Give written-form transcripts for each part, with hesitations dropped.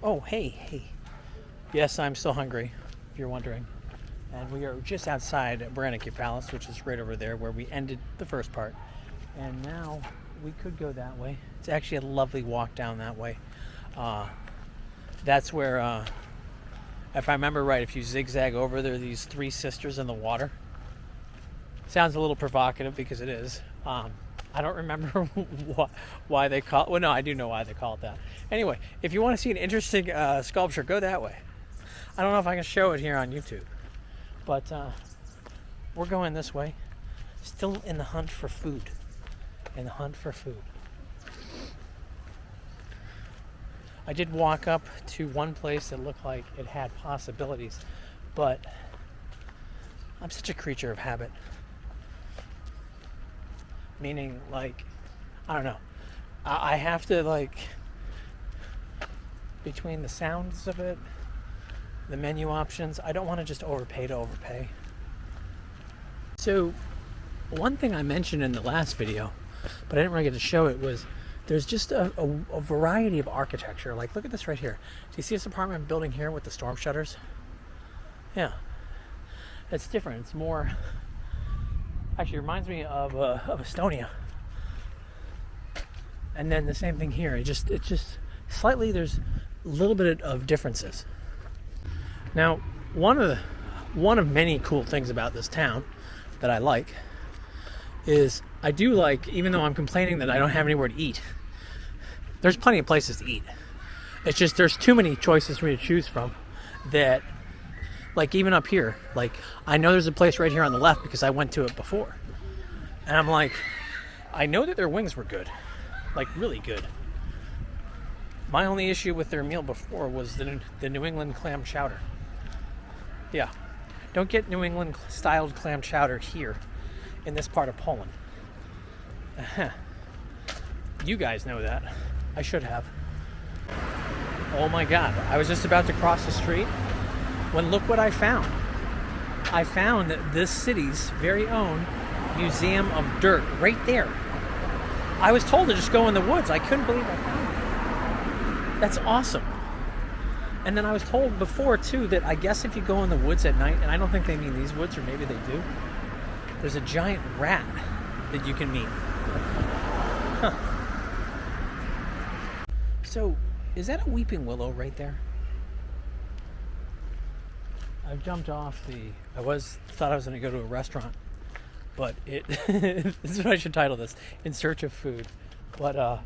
Oh, hey. Yes, I'm still hungry, if you're wondering. And we are just outside Branicki Palace, which is right over there where we ended the first part. And now we could go that way. It's actually a lovely walk down that way. That's where, if I remember right, if you zigzag over, there are these three sisters in the water. Sounds a little provocative because it is. I don't remember why they call it. Well, no, I do know why they call it that. Anyway, if you want to see an interesting sculpture, go that way. I don't know if I can show it here on YouTube, but we're going this way. Still in the hunt for food. I did walk up to one place that looked like it had possibilities, but I'm such a creature of habit. Meaning, like, I don't know. I have to, like, between the sounds of it, the menu options, I don't want to just overpay to overpay. So, one thing I mentioned in the last video, but I didn't really get to show it, was there's just a variety of architecture. Like, look at this right here. Do you see this apartment building here with the storm shutters? Yeah. It's different. It's more... Actually, it reminds me of Estonia. And then the same thing here. It's just slightly, there's a little bit of differences. Now, one of many cool things about this town that I like is I do like, even though I'm complaining that I don't have anywhere to eat, there's plenty of places to eat. It's just there's too many choices for me to choose from that. Like, even up here, like, I know there's a place right here on the left because I went to it before. And I'm like, I know that their wings were good. Like, really good. My only issue with their meal before was the New England clam chowder. Yeah. Don't get New England styled clam chowder here in this part of Poland. You guys know that. I should have. Oh my God. I was just about to cross the street when look what I found. I found this city's very own Museum of Dirt right there. I was told to just go in the woods. I couldn't believe I found it. That's awesome. And then I was told before too that I guess if you go in the woods at night, and I don't think they mean these woods, or maybe they do, there's a giant rat that you can meet. Huh. So, is that a weeping willow right there? I've jumped off thought I was going to go to a restaurant, but this is what I should title this, In Search of Food, but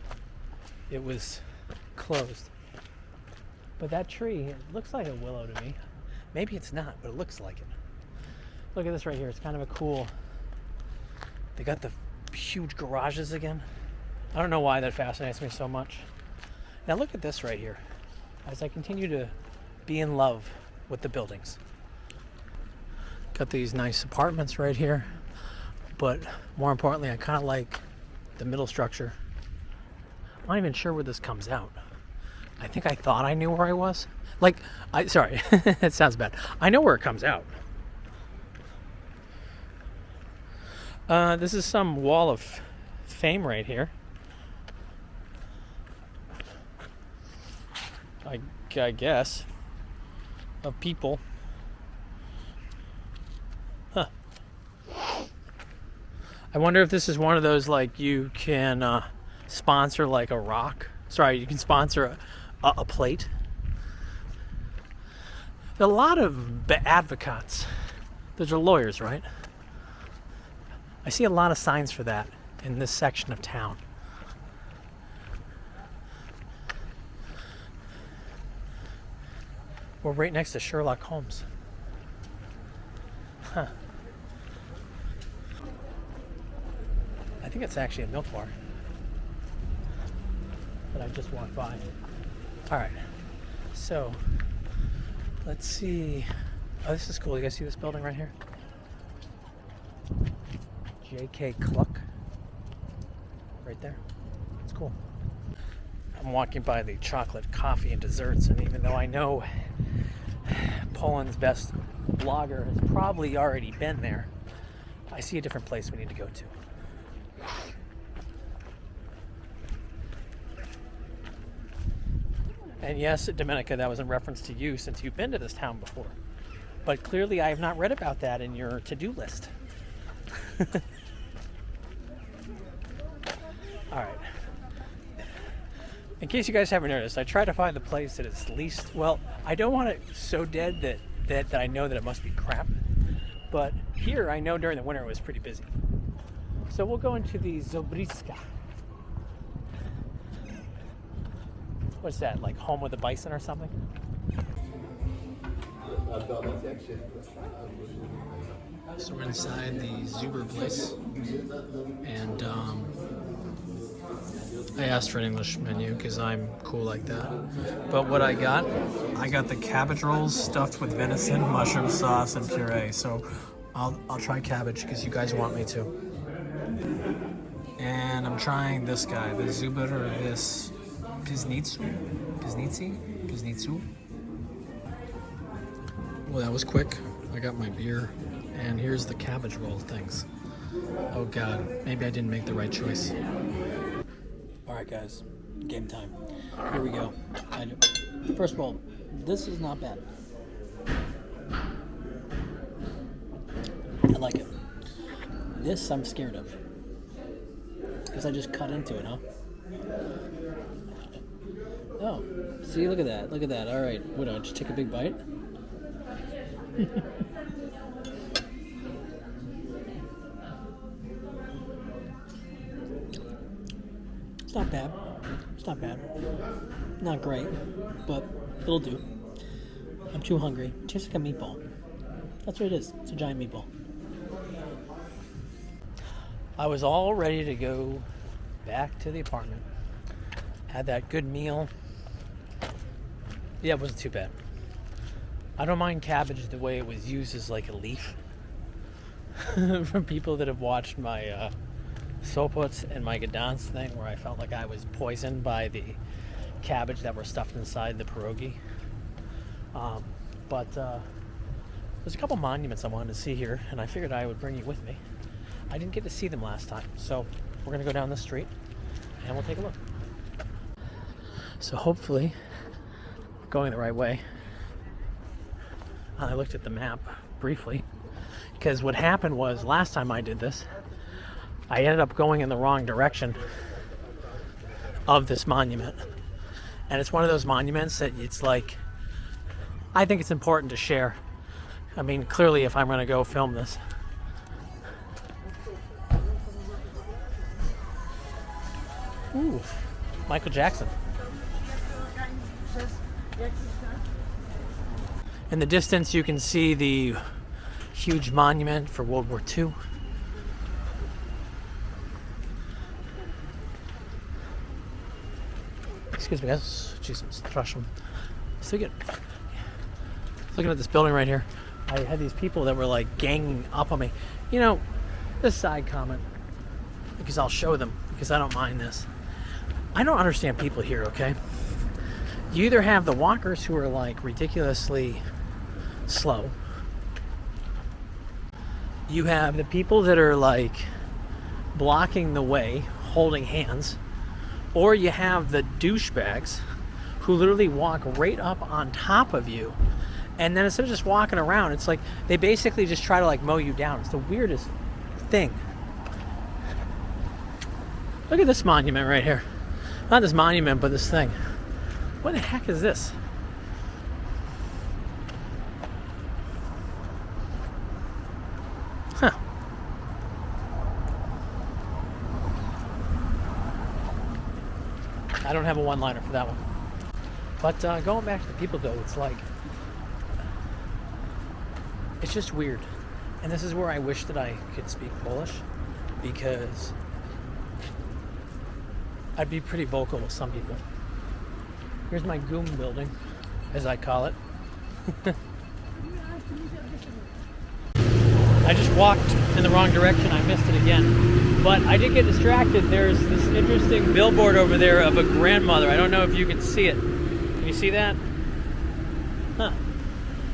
it was closed. But that tree, it looks like a willow to me. Maybe it's not, but it looks like it. Look at this right here, it's kind of a cool, they got the huge garages again. I don't know why that fascinates me so much. Now look at this right here, as I continue to be in love with the buildings. Got these nice apartments right here, but more importantly, I kind of like the middle structure. I'm not even sure where this comes out. I think I thought I knew where I was. Sorry, that sounds bad. I know where it comes out. This is some wall of fame right here. I guess. Of people. Huh. I wonder if this is one of those, like, you can sponsor like a rock. Sorry, you can sponsor a plate. There are a lot of advocates. Those are lawyers, right? I see a lot of signs for that in this section of town. We're right next to Sherlock Holmes. Huh. I think it's actually a milk bar that I just walked by. All right, so let's see. Oh, this is cool. You guys see this building right here? J.K. Cluck. Right there. It's cool. I'm walking by the chocolate, coffee, and desserts, and even though I know Poland's best blogger has probably already been there, I see a different place we need to go to. And yes, Domenica, that was in reference to you since you've been to this town before. But clearly I have not read about that in your to-do list. Alright. In case you guys haven't noticed, I try to find the place that is least... Well, I don't want it so dead that I know that it must be crap. But here, I know during the winter it was pretty busy. So we'll go into the Żubrowisko. What's that, like home with a bison or something? So we're inside the Zuber place, and I asked for an English menu because I'm cool like that. But what I got the cabbage rolls stuffed with venison, mushroom sauce, and puree. So I'll try cabbage because you guys want me to. And I'm trying this guy, the Zuber, or this Piznitsu. Well, that was quick. I got my beer, and here's the cabbage roll things. Oh God, maybe I didn't make the right choice. All right, guys, game time. Here we go. First of all, this is not bad. I like it. This I'm scared of because I just cut into it, huh? Oh, see, look at that. Look at that. All right, what do I just take a big bite? It's not bad. It's not bad. Not great, but it'll do. I'm too hungry. It tastes like a meatball. That's what it is. It's a giant meatball. I was all ready to go back to the apartment. Had that good meal. Yeah, it wasn't too bad. I don't mind cabbage the way it was used as like a leaf. From people that have watched my Sopots and my Gdansk thing, where I felt like I was poisoned by the cabbage that were stuffed inside the pierogi. But there's a couple monuments I wanted to see here, and I figured I would bring you with me. I didn't get to see them last time, so we're going to go down the street and we'll take a look. So hopefully, going the right way. I looked at the map briefly, because what happened was last time I did this, I ended up going in the wrong direction of this monument. And it's one of those monuments that it's like, I think it's important to share. I mean, clearly if I'm going to go film this. Ooh, Michael Jackson. In the distance, you can see the huge monument for World War II. Excuse me, guys. Jesus, straszam. So good. Looking at this building right here, I had these people that were like ganging up on me. You know, this side comment, because I'll show them, because I don't mind this. I don't understand people here, okay? You either have the walkers who are like ridiculously slow. You have the people that are like blocking the way, holding hands. Or you have the douchebags who literally walk right up on top of you. And then instead of just walking around, it's like they basically just try to like mow you down. It's the weirdest thing. Look at this monument right here. Not this monument, but this thing. What the heck is this? Huh. I don't have a one-liner for that one. But going back to the people though, it's like, it's just weird. And this is where I wish that I could speak Polish, because I'd be pretty vocal with some people. Here's my GUM building, as I call it. I just walked in the wrong direction. I missed it again. But I did get distracted. There's this interesting billboard over there of a grandmother. I don't know if you can see it. Can you see that? Huh.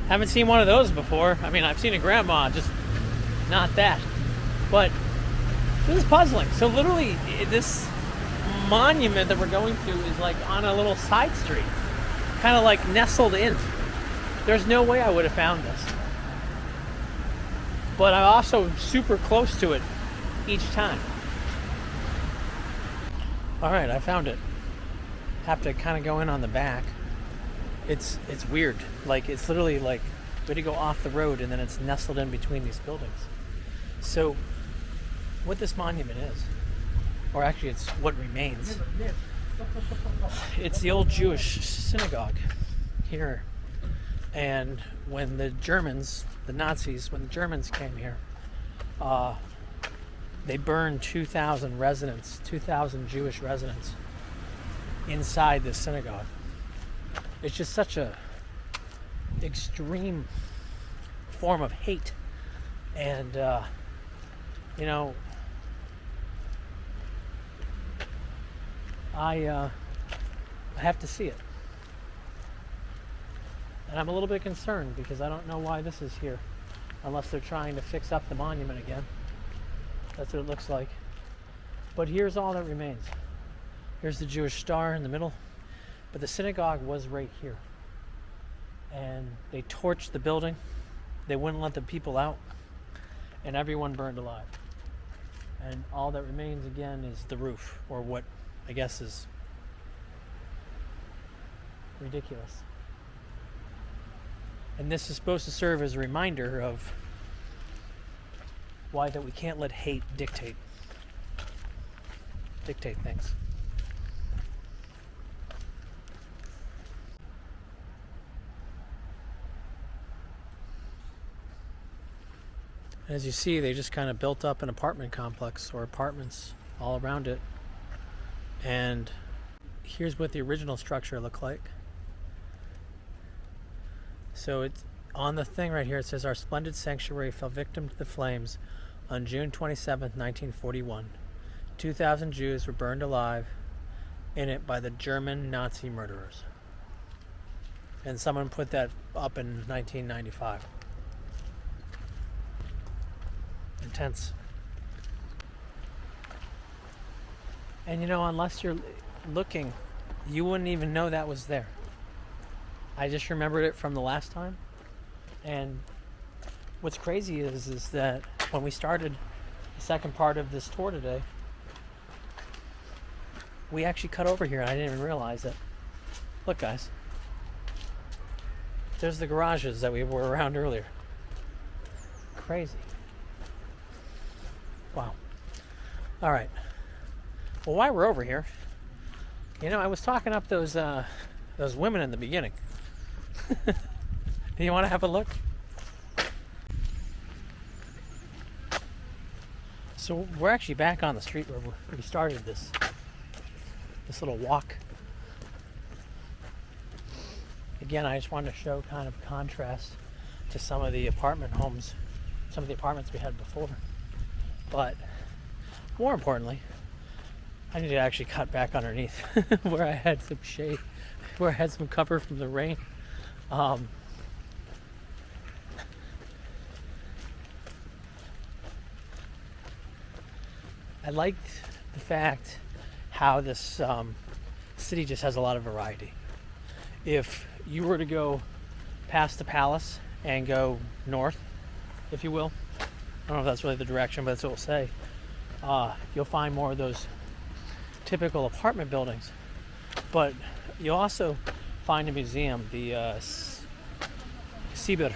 Haven't seen one of those before. I mean, I've seen a grandma, just not that. But this is puzzling. So literally, this monument that we're going to is like on a little side street. kind of like nestled in. There's no way I would have found this. But I'm also super close to it each time. Alright, I found it. Have to kind of go in on the back. It's weird. Like, it's literally like we had to go off the road and then it's nestled in between these buildings. So, what this monument is, or actually it's what remains, it's the old Jewish synagogue here. And when the Germans, the Nazis, when the Germans came here, they burned 2,000 residents, 2,000 Jewish residents inside this synagogue. It's just such a extreme form of hate. And, you know, I have to see it. And I'm a little bit concerned because I don't know why this is here, unless they're trying to fix up the monument again. That's what it looks like. But here's all that remains. Here's the Jewish star in the middle. But the synagogue was right here. And they torched the building. They wouldn't let the people out. And everyone burned alive. And all that remains again is the roof, or what I guess is ridiculous. And this is supposed to serve as a reminder of why that we can't let hate dictate things. As you see, they just kind of built up an apartment complex or apartments all around it. And here's what the original structure looked like. So it's on the thing right here. It says, "Our splendid sanctuary fell victim to the flames on June 27th, 1941. 2,000 Jews were burned alive in it by the German Nazi murderers." And someone put that up in 1995. Intense. And you know, unless you're looking, you wouldn't even know that was there. I just remembered it from the last time. And what's crazy is that when we started the second part of this tour today, we actually cut over here and I didn't even realize it. Look, guys. There's the garages that we were around earlier. Crazy. Wow. All right. Well, while we're over here, you know, I was talking up those women in the beginning. Do you want to have a look? So we're actually back on the street where we started this little walk. Again, I just wanted to show kind of contrast to some of the apartment homes, some of the apartments we had before. But more importantly, I need to actually cut back underneath where I had some shade, where I had some cover from the rain. I liked the fact how this city just has a lot of variety. If you were to go past the palace and go north, if you will, I don't know if that's really the direction, but that's what we'll say, you'll find more of those typical apartment buildings. But you'll also find a museum, the Sibir,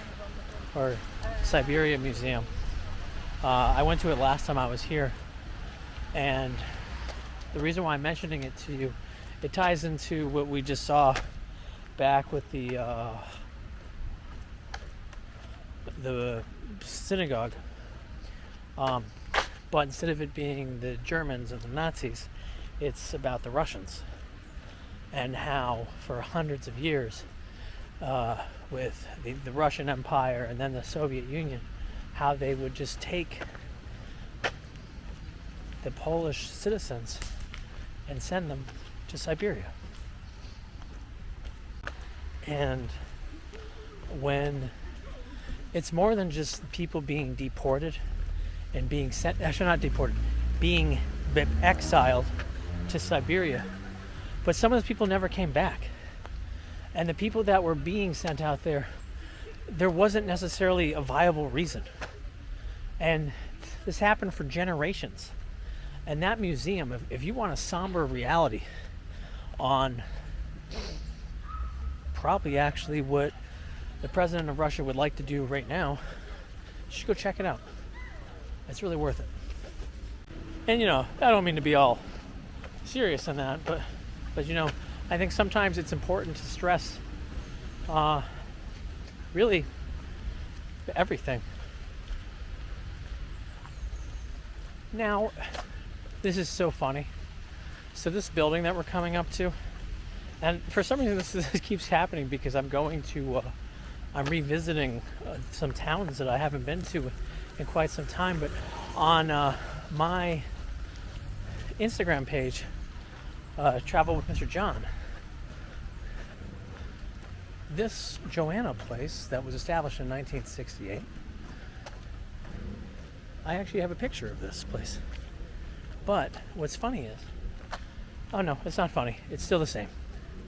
or Siberia Museum. I went to it last time I was here, and the reason why I'm mentioning it to you, it ties into what we just saw back with the synagogue. But instead of it being the Germans and the Nazis, it's about the Russians, and how for hundreds of years with the Russian Empire and then the Soviet Union, how they would just take the Polish citizens and send them to Siberia. And when it's more than just people being deported and being sent, actually not deported, being exiled to Siberia, but some of those people never came back. And the people that were being sent out there, there wasn't necessarily a viable reason. And this happened for generations. And that museum, if you want a somber reality on probably actually what the president of Russia would like to do right now, you should go check it out. It's really worth it. And you know, I don't mean to be all serious on that, but you know, I think sometimes it's important to stress really everything. Now, this is so funny. So this building that we're coming up to, and for some reason this keeps happening because I'm revisiting some towns that I haven't been to in quite some time. But on my Instagram page, Travel with Mr. John, this Joanna place that was established in 1968, I actually have a picture of this place. But what's funny is, oh no, it's not funny. It's still the same.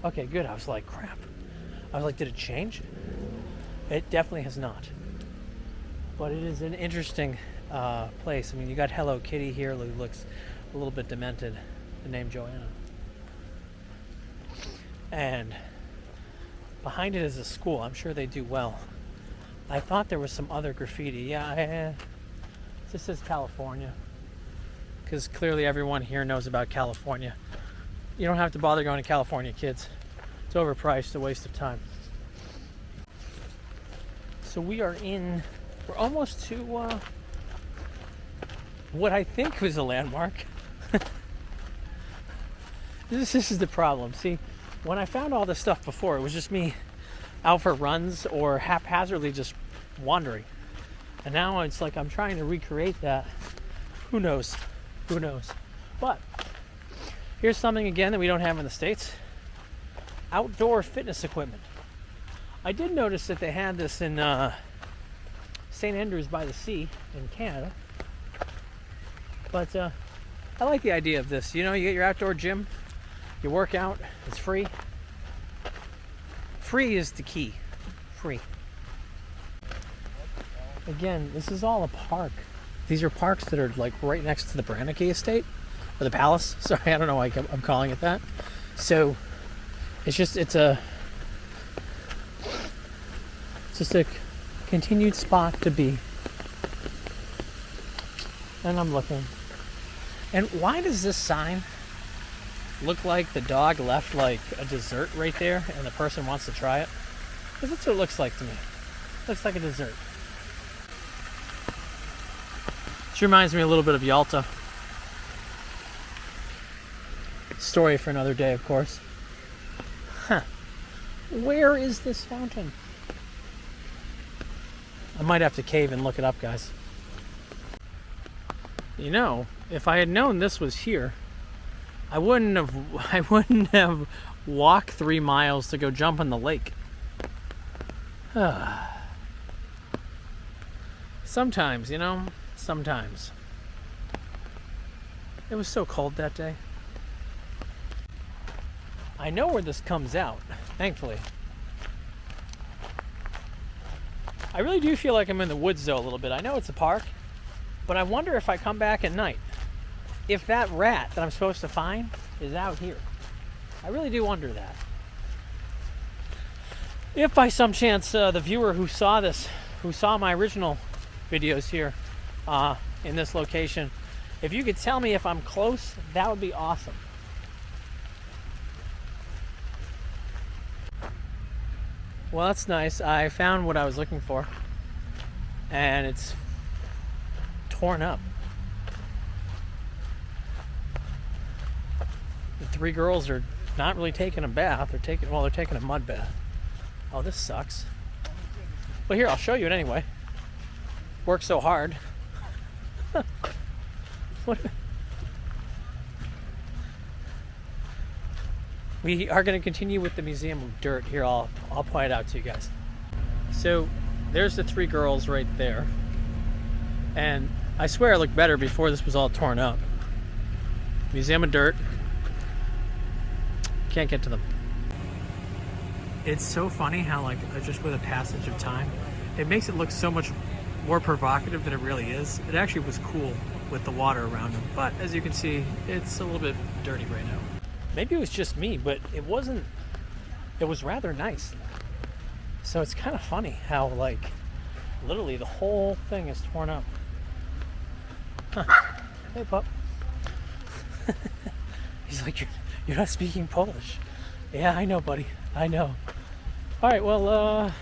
Okay, good. I was like, crap. I was like, did it change? It definitely has not. But it is an interesting place. I mean, you got Hello Kitty here who looks a little bit demented, the name Joanna. And behind it is a school. I'm sure they do well. I thought there was some other graffiti. Yeah, this says California. Because clearly everyone here knows about California. You don't have to bother going to California, kids. It's overpriced, a waste of time. So we're almost to what I think was a landmark. This is the problem. See, when I found all this stuff before, it was just me out for runs or haphazardly just wandering. And now it's like I'm trying to recreate that. Who knows? Who knows? But here's something again that we don't have in the States. Outdoor fitness equipment. I did notice that they had this in St. Andrews by the Sea in Canada. But I like the idea of this. You know, you get your outdoor gym, you work out, it's free. Free is the key. Free. Again, this is all a park. These are parks that are like right next to the Branicki estate, or the palace. Sorry, I don't know why I'm calling it that. So it's just a continued spot to be. And I'm looking. And why does this sign look like the dog left like a dessert right there and the person wants to try it? Because that's what it looks like to me. It looks like a dessert. This reminds me a little bit of Yalta. Story for another day, of course. Huh. Where is this fountain? I might have to cave and look it up, guys. You know, if I had known this was here, I wouldn't have walked 3 miles to go jump in the lake. Sometimes, you know, sometimes. It was so cold that day. I know where this comes out, thankfully. I really do feel like I'm in the woods though a little bit. I know it's a park, but I wonder if I come back at night, if that rat that I'm supposed to find is out here. I really do wonder that. If by some chance the viewer who saw this, who saw my original videos here in this location, if you could tell me if I'm close, that would be awesome. Well, that's nice. I found what I was looking for, and it's torn up. The 3 girls are not really taking a bath. They're taking a mud bath. Oh, this sucks. Well, here, I'll show you it anyway. Worked so hard. What? We are going to continue with the Museum of Dirt here. I'll point it out to you guys. So there's the 3 girls right there. And I swear it looked better before this was all torn up. Museum of Dirt. Can't get to them. It's so funny how, like, just with a passage of time, it makes it look so much more provocative than it really is. It actually was cool with the water around them, but as you can see, it's a little bit dirty right now. Maybe it was just me, but it wasn't. It was rather nice. So it's kind of funny how, like, literally the whole thing is torn up. Huh. Hey, pup. He's like, you're not speaking Polish. Yeah, I know, buddy. I know. All right, well,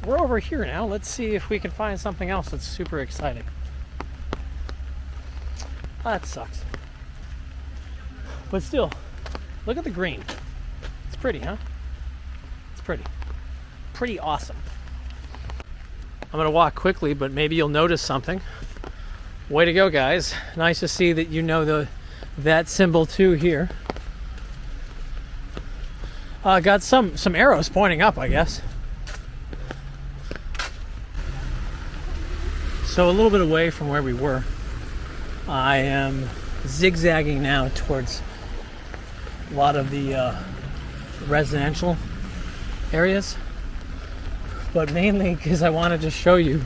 we're over here now. Let's see if we can find something else that's super exciting. Oh, that sucks. But still, look at the green. It's pretty, huh? It's pretty. Pretty awesome. I'm gonna walk quickly, but maybe you'll notice something. Way to go, guys. Nice to see that you know that symbol too here. Got some arrows pointing up, I guess. So a little bit away from where we were. I am zigzagging now towards a lot of the residential areas, but mainly because I wanted to show you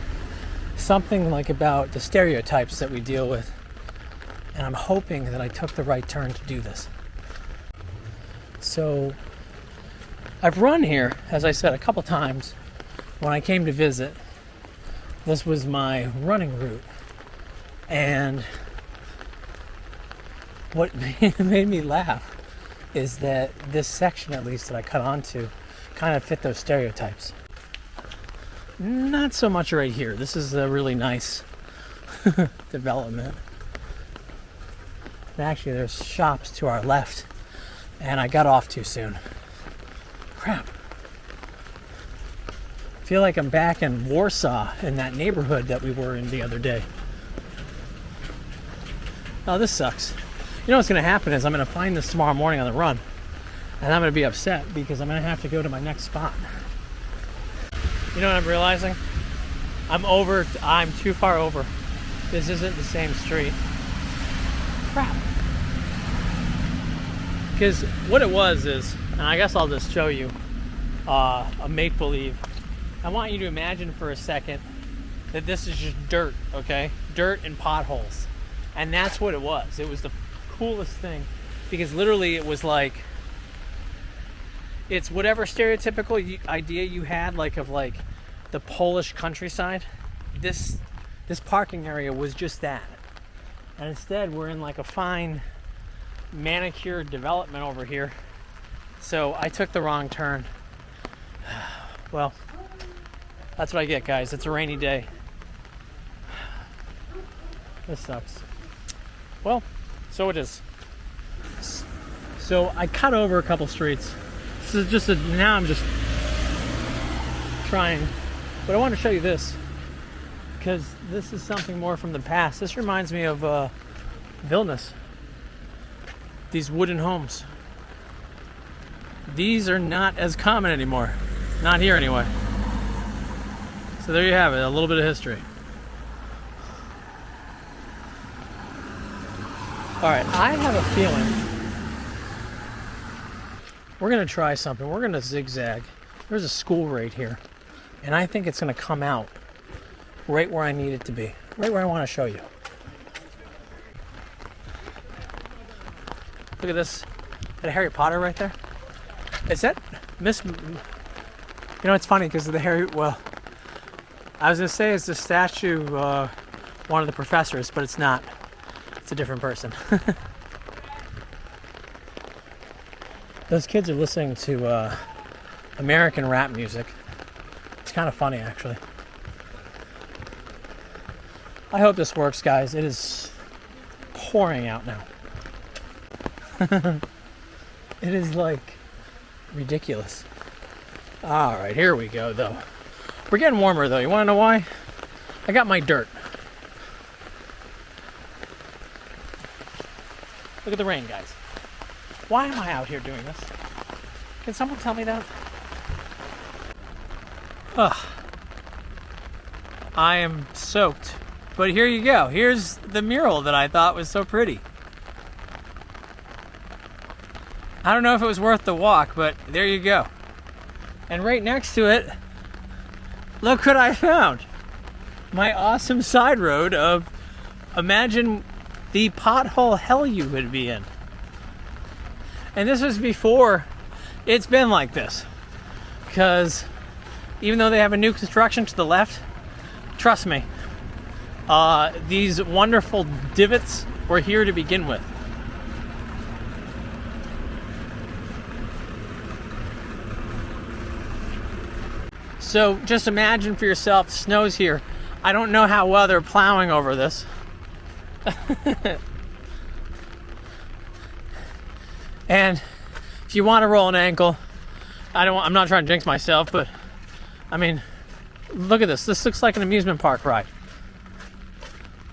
something like about the stereotypes that we deal with, and I'm hoping that I took the right turn to do this. So I've run here, as I said, a couple times when I came to visit. This was my running route, and what made me laugh is that this section, at least, that I cut onto kind of fit those stereotypes. Not so much right here. This is a really nice development. And actually, there's shops to our left, and I got off too soon. Crap. I feel like I'm back in Warsaw, in that neighborhood that we were in the other day. Oh, this sucks. You know what's going to happen is I'm going to find this tomorrow morning on the run, and I'm going to be upset because I'm going to have to go to my next spot. You know what I'm realizing? I'm too far over. This isn't the same street. Crap. Because what it was is, and I guess I'll just show you a make-believe. I want you to imagine for a second that this is just dirt, okay? Dirt and potholes. And that's what it was. It was the coolest thing, because literally it was like, it's whatever stereotypical idea you had, like, of like the Polish countryside. This parking area was just that. And instead we're in like a fine manicured development over here. So I took the wrong turn. Well, that's what I get, guys. It's a rainy day. This sucks. Well, so it is. So I cut over a couple streets. This is just now I'm just trying. But I want to show you this, because this is something more from the past. This reminds me of Vilnius. These wooden homes. These are not as common anymore. Not here anyway. So there you have it, a little bit of history. Alright, I have a feeling we're going to try something. We're going to zigzag. There's a school right here, and I think it's going to come out right where I need it to be. Right where I want to show you. Look at this. That Harry Potter right there. Is that Miss... You know, it's funny because of the Harry... Well, I was going to say it's the statue, one of the professors, but it's not. It's a different person. Those kids are listening to American rap music. It's kind of funny, actually. I hope this works, guys. It is pouring out now. It is like ridiculous. All right, here we go, though. We're getting warmer, though. You want to know why? I got my dirt. Look at the rain, guys. Why am I out here doing this? Can someone tell me that? Ugh. I am soaked. But here you go. Here's the mural that I thought was so pretty. I don't know if it was worth the walk, but there you go. And right next to it, look what I found. My awesome side road of, imagine the pothole hell you would be in. And this was before it's been like this. Because even though they have a new construction to the left, trust me, these wonderful divots were here to begin with. So just imagine for yourself, snow's here. I don't know how well they're plowing over this. And if you want to roll an ankle, I'm not trying to jinx myself, but I mean, look at this. This looks like an amusement park ride.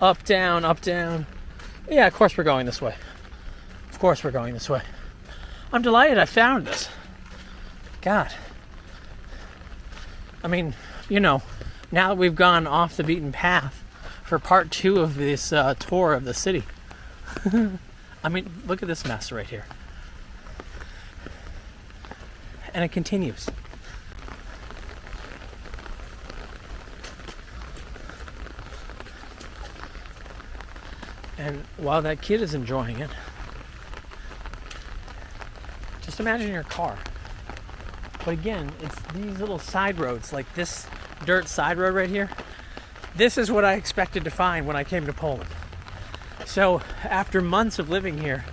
Up, down, up, down. Yeah, of course we're going this way. Of course we're going this way. I'm delighted I found this. God. I mean, you know, now that we've gone off the beaten path for part 2 of this tour of the city. I mean, look at this mess right here. And it continues. And while that kid is enjoying it, just imagine your car. But again, it's these little side roads, like this dirt side road right here. This is what I expected to find when I came to Poland. So after months of living here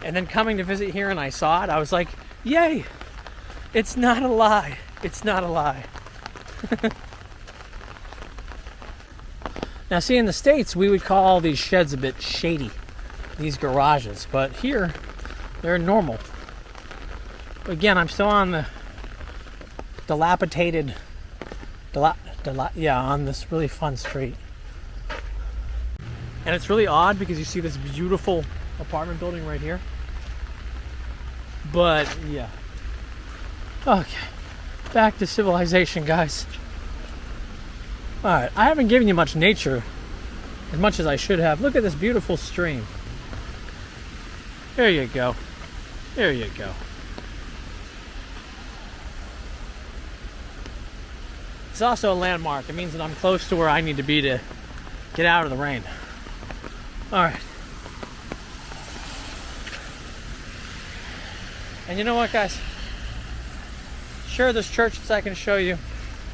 and then coming to visit here and I saw it, I was like, yay! It's not a lie. It's not a lie. Now, see, in the States, we would call these sheds a bit shady, these garages. But here, they're normal. Again, I'm still on the dilapidated, on this really fun street. And it's really odd because you see this beautiful apartment building right here. But, yeah. Okay, back to civilization, guys. Alright, I haven't given you much nature, as much as I should have. Look at this beautiful stream. There you go. There you go. It's also a landmark. It means that I'm close to where I need to be to get out of the rain. Alright. And you know what, guys? Sure, there's churches I can show you,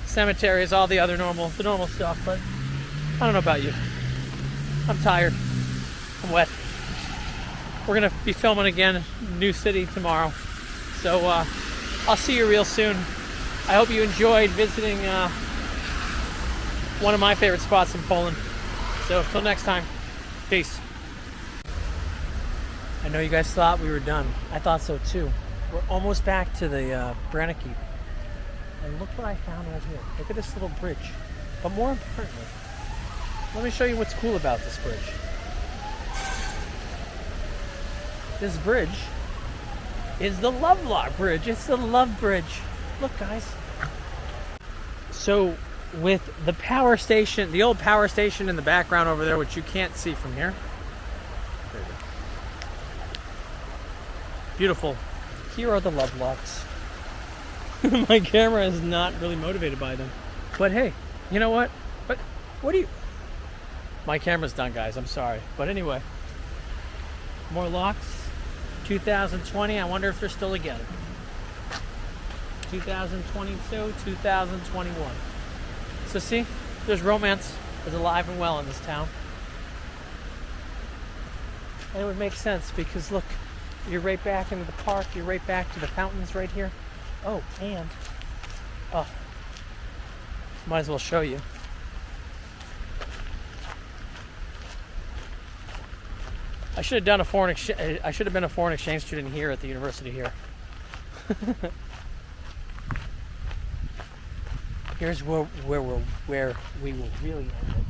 cemeteries, all the other normal stuff, but I don't know about you. I'm tired. I'm wet. We're gonna be filming again, new city tomorrow. So I'll see you real soon. I hope you enjoyed visiting one of my favorite spots in Poland. So till next time, peace. I know you guys thought we were done. I thought so too. We're almost back to the Branicki. And look what I found right here. Look at this little bridge. But more importantly, let me show you what's cool about this bridge. This bridge is the Lovelock Bridge. It's the Love Bridge. Look, guys. So with the power station, the old power station in the background over there, which you can't see from here. There you go. Beautiful. Here are the Lovelocks. My camera is not really motivated by them. But hey, you know what? But what do you... My camera's done, guys. I'm sorry. But anyway, more locks. 2020. I wonder if they're still together. 2022, 2021. So see, there's romance is alive and well in this town. And it would make sense because look, you're right back into the park. You're right back to the fountains right here. Oh, and might as well show you. I should have done a foreign exchange. I should have been a foreign exchange student here at the university here. Here's where we will really end it.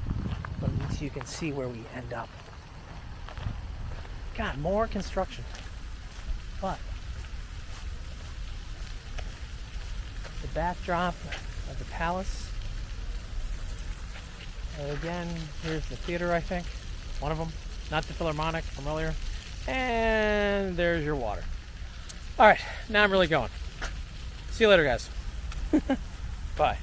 But at least you can see where we end up. God, more construction. But the backdrop of the palace. And again, here's the theater, I think. One of them. Not the Philharmonic from earlier. And there's your water. Alright, now I'm really going. See you later, guys. Bye.